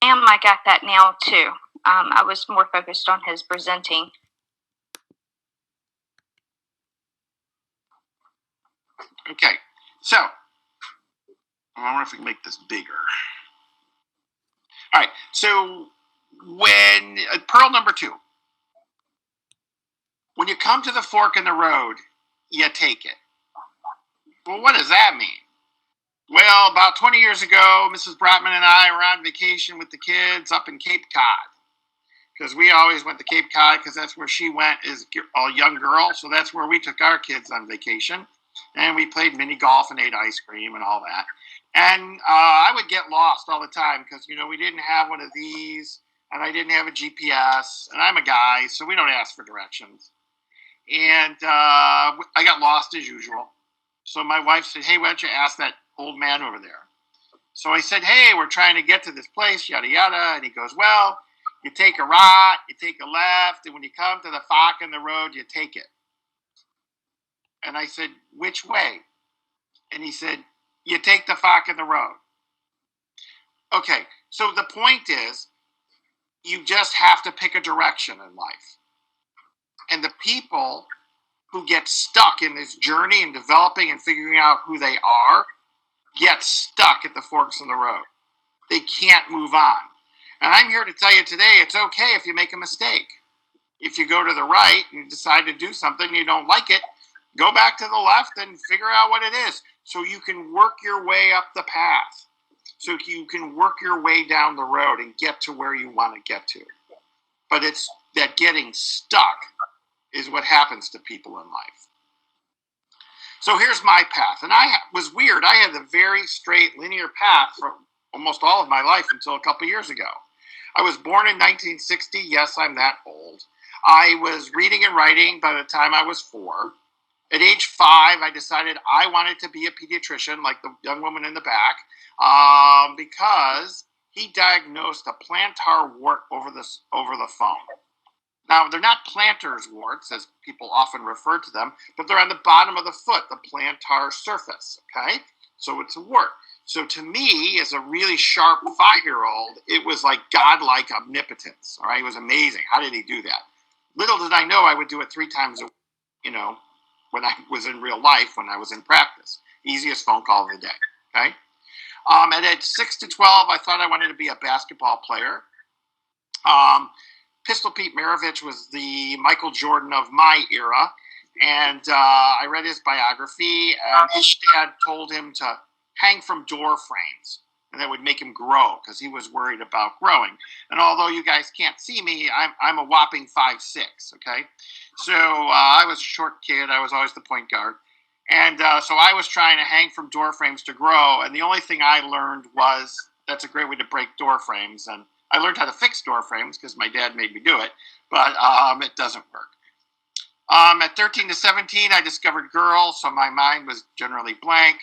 Sam, I got that now too. I was more focused on his presenting. Okay, so I wonder if we can make this bigger. All right, so when pearl number 2, when you come to the fork in the road, you take it. Well, what does that mean? Well, about 20 years ago, Mrs. Brotman and I were on vacation with the kids up in Cape Cod. Because we always went to Cape Cod because that's where she went as a young girl. So that's where we took our kids on vacation. And we played mini golf and ate ice cream and all that. And I would get lost all the time because, we didn't have one of these. And I didn't have a GPS. And I'm a guy, so we don't ask for directions. And I got lost as usual. So my wife said, hey, why don't you ask that old man over there? So I said, hey, we're trying to get to this place, yada, yada. And he goes, well, you take a right, you take a left, and when you come to the fork in the road, you take it. And I said, which way? And he said, you take the fork in the road. Okay, so the point is, you just have to pick a direction in life. And the people who get stuck in this journey and developing and figuring out who they are get stuck at the forks in the road. They can't move on. And I'm here to tell you today, it's okay if you make a mistake. If you go to the right and you decide to do something and you don't like it, go back to the left and figure out what it is so you can work your way up the path. So you can work your way down the road and get to where you want to get to. But it's that getting stuck is what happens to people in life. So here's my path. And I was weird. I had a very straight linear path for almost all of my life until a couple years ago. I was born in 1960. Yes, I'm that old. I was reading and writing by the time I was 4. At age 5, I decided I wanted to be a pediatrician, like the young woman in the back, because he diagnosed a plantar wart over the phone. Now, they're not plantar's warts, as people often refer to them, but they're on the bottom of the foot, the plantar surface, okay? So it's a wart. So to me, as a really sharp 5-year-old, it was like godlike omnipotence, all right? It was amazing. How did he do that? Little did I know I would do it 3 times a week, when I was in real life, when I was in practice. Easiest phone call of the day, okay? And at 6 to 12, I thought I wanted to be a basketball player. Pistol Pete Maravich was the Michael Jordan of my era, and I read his biography, and his dad told him to hang from door frames, and that would make him grow, because he was worried about growing. And although you guys can't see me, I'm a whopping 5'6", okay? So I was a short kid. I was always the point guard. And so I was trying to hang from door frames to grow, and the only thing I learned was that's a great way to break door frames, and I learned how to fix door frames because my dad made me do it, but it doesn't work. At 13 to 17, I discovered girls, so my mind was generally blank.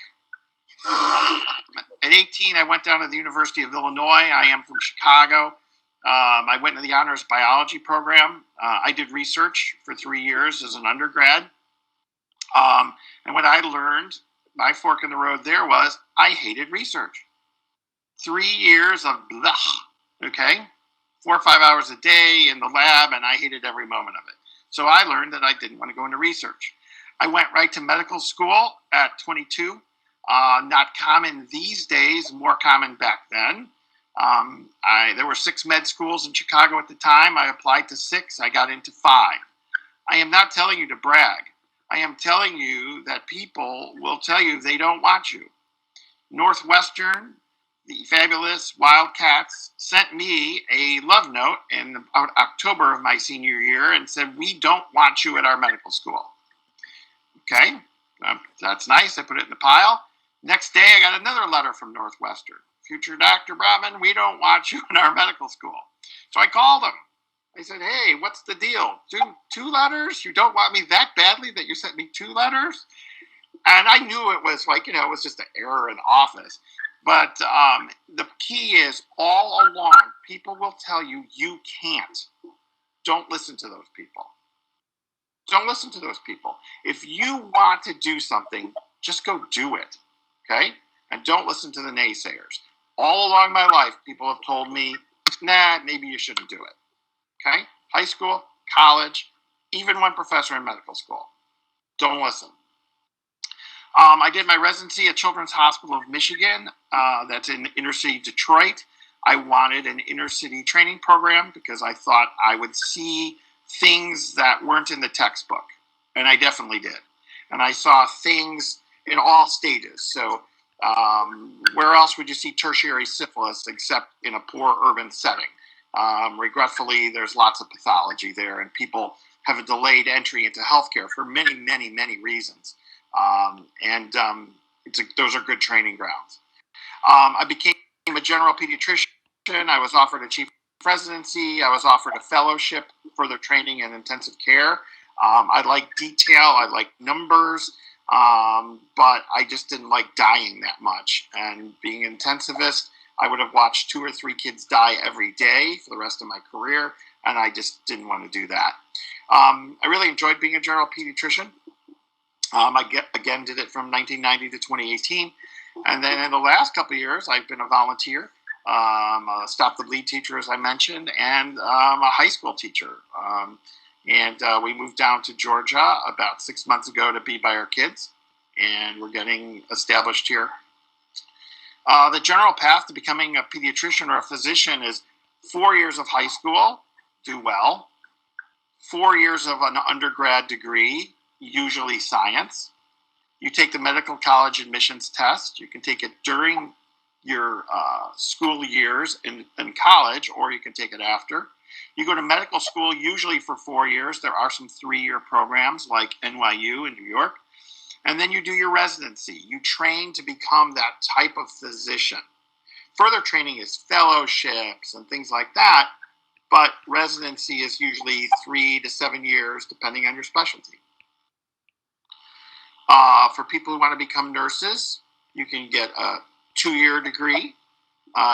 At 18, I went down to the University of Illinois. I am from Chicago. I went to the honors biology program. I did research for 3 years as an undergrad. And what I learned, my fork in the road there was I hated research. 3 years of blah. Okay, 4 or 5 hours a day in the lab, and I hated every moment of it. So I learned that I didn't want to go into research. I went right to medical school at 22. Not common these days, more common back then. There were 6 med schools in Chicago at the time. I applied to 6. I got into 5. I am not telling you to brag. I am telling you that people will tell you they don't want you. Northwestern, the fabulous Wildcats, sent me a love note in October of my senior year and said, we don't want you at our medical school. Okay, that's nice. I put it in the pile. Next day, I got another letter from Northwestern. Future Dr. Brotman, we don't want you in our medical school. So I called them. I said, hey, what's the deal? Two letters? You don't want me that badly that you sent me 2 letters? And I knew it was like, it was just an error in office. But the key is all along, people will tell you you can't. Don't listen to those people. Don't listen to those people. If you want to do something, just go do it, okay? And don't listen to the naysayers. All along my life, people have told me nah, maybe you shouldn't do it. Okay? High school, college, even one professor in medical school. Don't listen. I did my residency at Children's Hospital of Michigan. That's in inner city Detroit. I wanted an inner city training program because I thought I would see things that weren't in the textbook. And I definitely did. And I saw things in all stages. So where else would you see tertiary syphilis except in a poor urban setting? Regretfully, there's lots of pathology there, and people have a delayed entry into healthcare for many, many, many reasons. Those are good training grounds. I became a general pediatrician. I was offered a chief residency. I was offered a fellowship, further training in intensive care. I like detail. I like numbers. But I just didn't like dying that much. And being an intensivist, I would have watched 2 or 3 kids die every day for the rest of my career, and I just didn't want to do that. I really enjoyed being a general pediatrician. I did it from 1990 to 2018. And then in the last couple of years, I've been a volunteer, a stop the bleed teacher, as I mentioned, and a high school teacher. We moved down to Georgia about 6 months ago to be by our kids, and we're getting established here. The general path to becoming a pediatrician or a physician is 4 years of high school, do well, 4 years of an undergrad degree, usually science. You take the medical college admissions test. You can take it during your school years in college, or you can take it after. You go to medical school usually for 4 years. There are some 3-year programs like NYU in New York. And then you do your residency. You train to become that type of physician. Further training is fellowships and things like that, but residency is usually 3 to 7 years, depending on your specialty. For people who want to become nurses, you can get a 2-year degree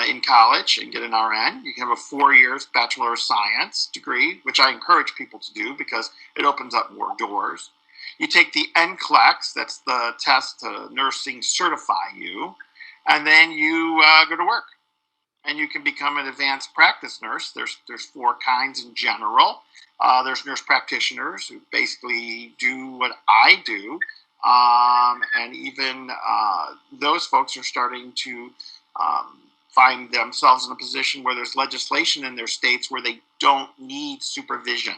in college and get an RN. You can have a 4 years Bachelor of Science degree, which I encourage people to do because it opens up more doors. You take the NCLEX, that's the test to nursing certify you, and then you go to work. And you can become an advanced practice nurse. There's 4 kinds in general. There's nurse practitioners who basically do what I do. And even those folks are starting to find themselves in a position where there's legislation in their states where they don't need supervision.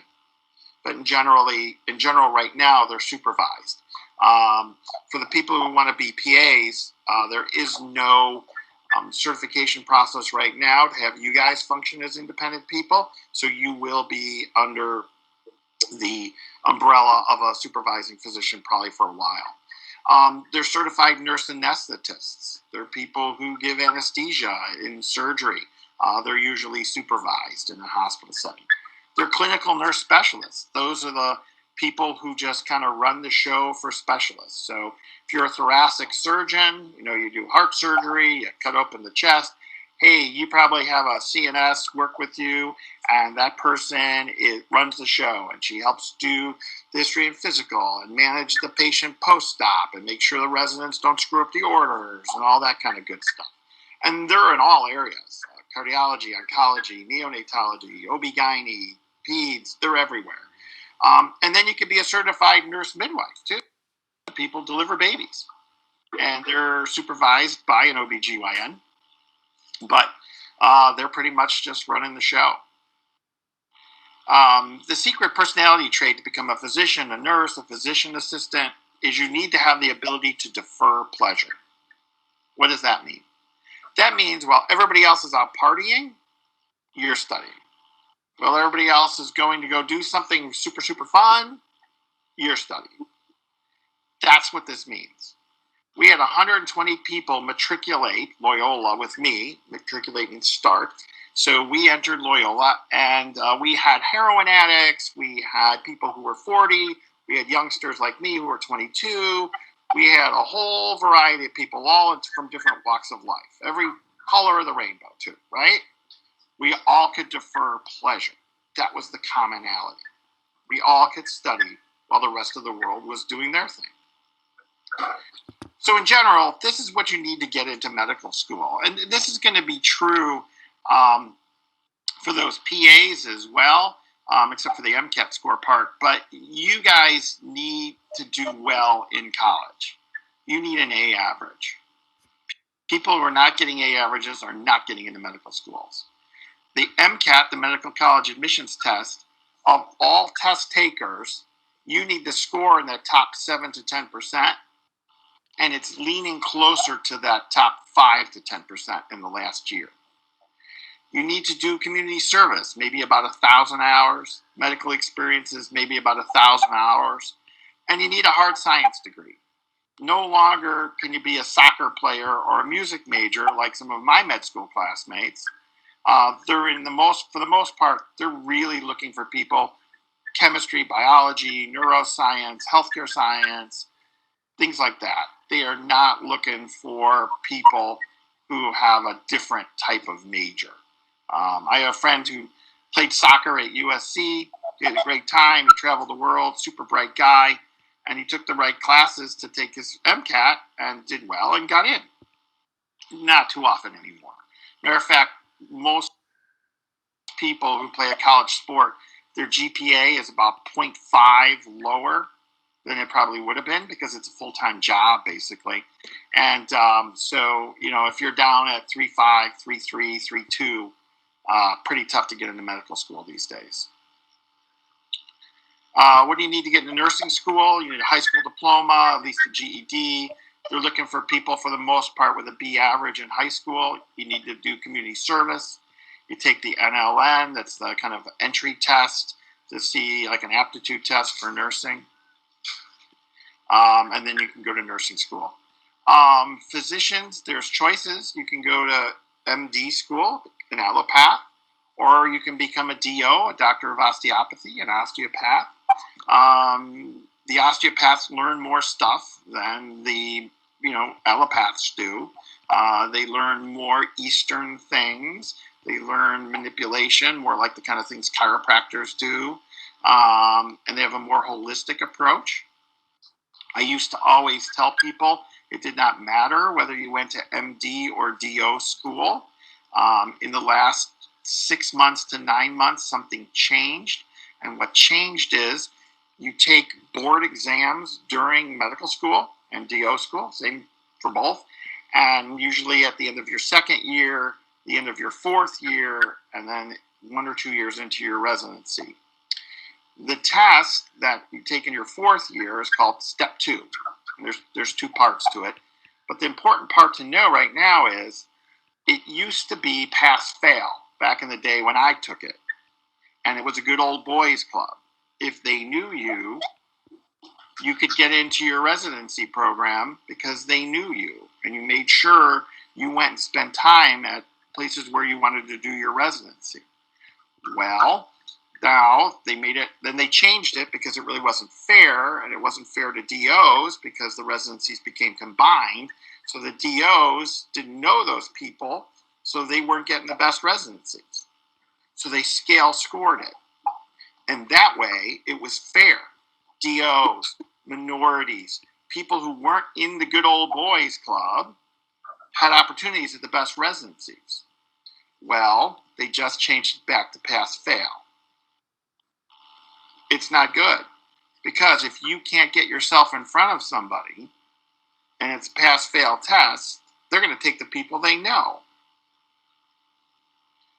But in general, right now, they're supervised. For the people who want to be PAs, there is no certification process right now to have you guys function as independent people. So you will be under the umbrella of a supervising physician probably for a while. They're certified nurse anesthetists. They're people who give anesthesia in surgery. They're usually supervised in a hospital setting. They're clinical nurse specialists. Those are the people who just kind of run the show for specialists. So if you're a thoracic surgeon, you do heart surgery, you cut open the chest, hey, you probably have a CNS work with you, and that person runs the show, and she helps do the history and physical and manage the patient post-op and make sure the residents don't screw up the orders and all that kind of good stuff. And they're in all areas, cardiology, oncology, neonatology, OB-GYN, peds, they're everywhere. And then you can be a certified nurse midwife, too. People deliver babies, and they're supervised by an OB-GYN, but they're pretty much just running the show. The secret personality trait to become a physician, a nurse, a physician assistant is you need to have the ability to defer pleasure. What does that mean? That means while everybody else is out partying, you're studying. While everybody else is going to go do something super, super fun, you're studying. That's what this means. We had 120 people matriculate Loyola with me, matriculate and start. So we entered Loyola, and we had heroin addicts, we had people who were 40, we had youngsters like me who were 22, we had a whole variety of people, all from different walks of life, every color of the rainbow too, right? We all could defer pleasure. That was the commonality. We all could study while the rest of the world was doing their thing. So in general, this is what you need to get into medical school. And this is going to be true for those PAs as well, except for the MCAT score part. But you guys need to do well in college. You need an A average. People who are not getting A averages are not getting into medical schools. The MCAT, the medical college admissions test, of all test takers, you need to score in that top 7 to 10%, and it's leaning closer to that top 5 to 10% in the last year. You need to do community service, maybe about 1,000 hours, medical experiences, maybe about 1,000 hours, and you need a hard science degree. No longer can you be a soccer player or a music major like some of my med school classmates. For the most part, they're really looking for people, chemistry, biology, neuroscience, healthcare science, things like that. They are not looking for people who have a different type of major. I have a friend who played soccer at USC, he had a great time, he traveled the world, super bright guy, and he took the right classes to take his MCAT and did well and got in. Not too often anymore. Matter of fact, most people who play a college sport, their GPA is about 0.5 lower than it probably would have been because it's a full-time job, basically. And so, if you're down at 3.5, 3.3, 3.2, pretty tough to get into medical school these days. What do you need to get into nursing school? You need a high school diploma, at least a GED. They're looking for people, for the most part, with a B average in high school. You need to do community service. You take the NLN, that's the kind of entry test to see, like an aptitude test for nursing. And then you can go to nursing school. Physicians, there's choices. You can go to MD school, an allopath, or you can become a DO, a doctor of osteopathy, an osteopath. The osteopaths learn more stuff than the allopaths do. They learn more Eastern things. They learn manipulation, more like the kind of things chiropractors do. And they have a more holistic approach. I used to always tell people it did not matter whether you went to MD or DO school. In the last 6 months to 9 months, something changed. And what changed is you take board exams during medical school and DO school, same for both. And usually at the end of your second year, the end of your fourth year, and then 1 or 2 years into your residency. The test that you take in your fourth year is called Step 2. And there's 2 parts to it. But the important part to know right now is it used to be pass-fail back in the day when I took it. And it was a good old boys club. If they knew you, you could get into your residency program because they knew you. And you made sure you went and spent time at places where you wanted to do your residency. Well, now then they changed it because it really wasn't fair, and it wasn't fair to DOs because the residencies became combined. So the DOs didn't know those people, so they weren't getting the best residencies. So they scale scored it. And that way, it was fair. DOs, minorities, people who weren't in the good old boys club had opportunities at the best residencies. Well, they just changed it back to pass-fail. It's not good, because if you can't get yourself in front of somebody and it's a pass-fail test, they're going to take the people they know.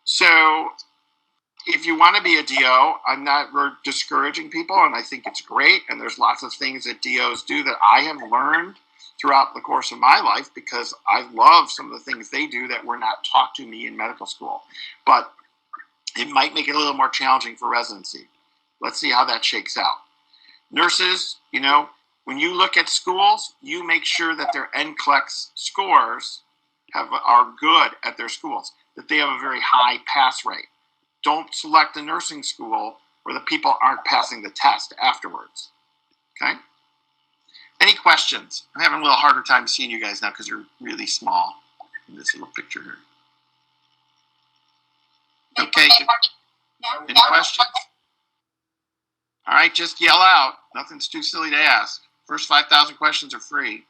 So if you want to be a DO, I'm not discouraging people, and I think it's great, and there's lots of things that DOs do that I have learned throughout the course of my life because I love some of the things they do that were not taught to me in medical school. But it might make it a little more challenging for residency. Let's see how that shakes out. Nurses, when you look at schools, you make sure that their NCLEX scores are good at their schools, that they have a very high pass rate. Don't select a nursing school where the people aren't passing the test afterwards. Okay? Any questions? I'm having a little harder time seeing you guys now because you're really small in this little picture here. Okay. Any questions? All right, just yell out. Nothing's too silly to ask. First 5,000 questions are free.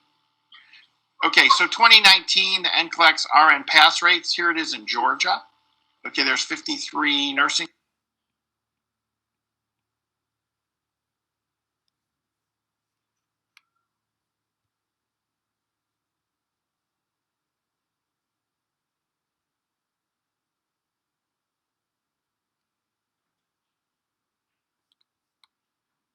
Okay, so 2019, the NCLEX RN pass rates. Here it is in Georgia. Okay, there's 53 nursing